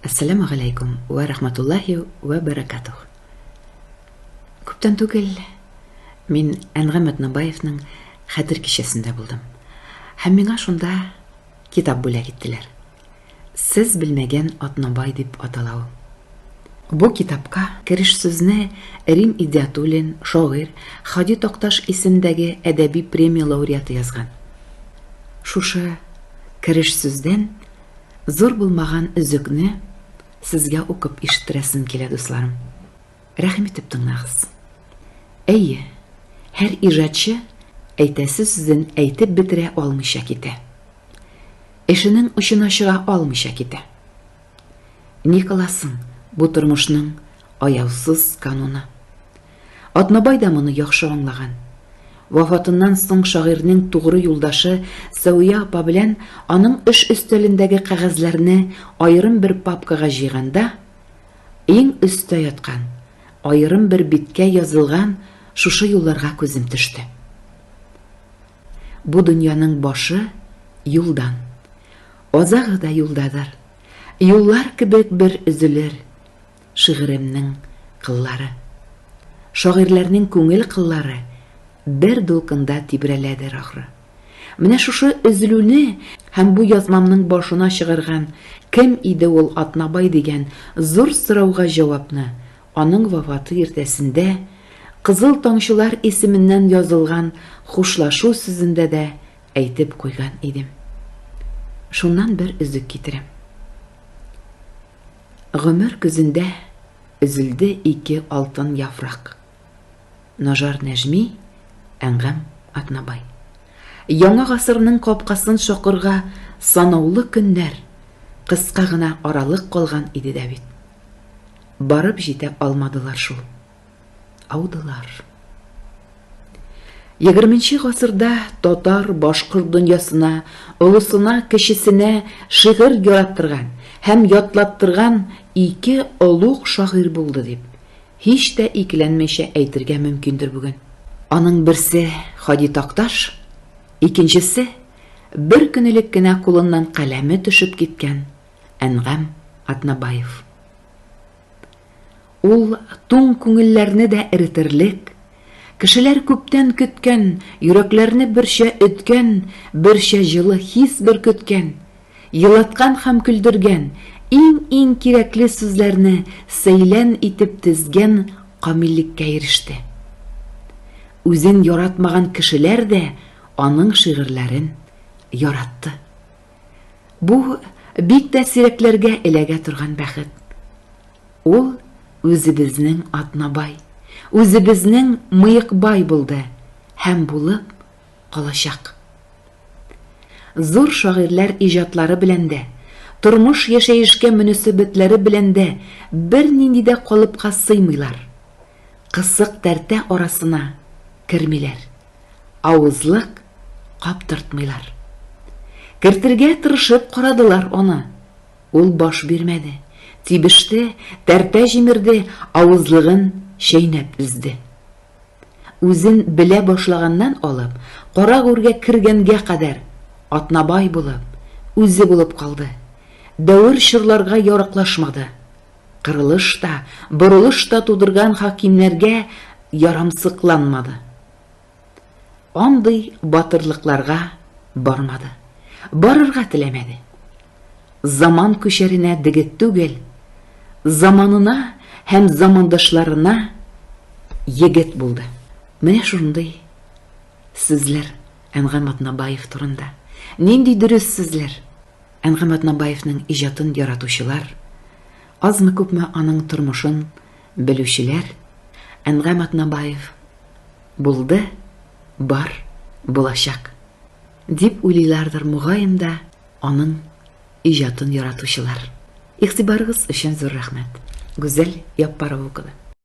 Ассаламу алейкум ва рахматуллахи ва баракатух. Күптән түгел мин Әнгам Атнабаевның хәтер кичәсендә булдым. Һәм миңа шунда китап бүләк иттеләр. Сез белмәгән Атнабай дип аталау. Бу китапка кереш сүзне Рим Идиатуллин, шагыйрь Хади Токташ исемдәге әдәби премия лауреаты язган. Шушы кереш сүздән зур булмаган үзекне сезгә укып ишеттерәсем килә, дусларым. Рәхим итеп тыңлагыз. Әйе, һәр иҗатчы әйтәсе сүзен әйтеп бетерә алмыйча китә. Эшенең очына чыга алмыйча китә. Ни кыласың, бу тормышның аяусыз кануны. Атнабай да моны яхшы аңлаган. Вафатыннан соң шагыйрьнең тугры юлдашы Сәвия апа белән аның эш өстәлендәге кәгазьләрне аерым бер папкага җыйганда, иң өстә яткан, аерым бер биткә язылган шушы юлларга күзем төште. Бу дөньяның башы юлдан, азагы да юлдадыр. Юллар кебек бер өзелер шигыремнең кыллары. Шагыйрьләрнең күңел кыллары бер дулкында тибрәләдер ахры. Менә шушы өзелүне һәм бу язмамның башына чыгарган кем иде ул Атнабай дигән зур сорауга җавапны аның вафаты иртәсендә Кызыл тамчылар исеменнән язылган хушлашу сүзендә дә әйтеп куйган идем. Шуннан бер үзек китерәм. Гомер күзендә өзелде ике алтын яфрак. Нажар Нәҗми, Әнгам Атнабай. Яңа гасырның капкасын шакырга санаулы көннәр, кыска гына аралык калган иде дә бит. Барып җитә алмадылар шул. Аудылар. 20нче гасырда татар башкорт дөньясына, улысына, кешесенә шигырь яраттырган һәм ятлаттырган ике олуг шагыйрь булды дип, һич тә икеләнмәйчә әйтергә мөмкиндер бүген. Аның берсе Хади Токташ, икенчесе бер көнлек кенә кулыннан каләме төшеп киткән Әнгам Атнабаев. Ул туң күңелләрне дә эретерлек, кешеләр күптән көткән, йөрәкләрне берчә өткән, берчә җылы хис беркеткән, елаткан һәм көлдергән, иң кирәкле сүзләрне сәйлән итеп тезгән камиллеккә иреште. Үзен яратмаган кешеләр дә аның шигырьләрен яратты. Бу бик тә сирәкләргә эләгә торган бәхет. Ул үзебезнең Атнабай, үзебезнең Мыекбай булды һәм булып калачак. Зур шагыйрьләр иҗатлары белән дә, тормыш яшәешкә мөнәсәбәтләре белән дә бернинди дә калыпка сыймыйлар. Кысык тәртә арасына кермиләр. Авызлык каптыртмыйлар. Кертергә тырышып карадылар аны. Ул баш бирмәде. Тибеште, тәртә җимерде, авызлыгын чәйнәп үзде. Үзен белә башлаганнан алып, кара гүргә кергәнгә кадәр Атнабай булып, үзе булып калды. Дәвер чырларга ярыклашмады. Кырылыш та, борылыш та тудырган хакимнәргә ярамсыкланмады. Андый батырлыкларга бармады. Барырга теләмәде. Заман күчәренә дигет түгел, заманына һәм замандашларына егет булды. Менә шундый сүзләр Әнгам Атнабаев турында. Нинди дөрес сүзләр. Әнгам Атнабаевның иҗатын яратучылар, азмы-күпме аның тормышын белүчеләр, Әнгам Атнабаев булды, бар, булачак дип уйлыйлардыр мугаен да аның иҗатын яратучылар. Игътибарыгыз өчен зур рәхмәт. Гүзәл Яппарова укыды.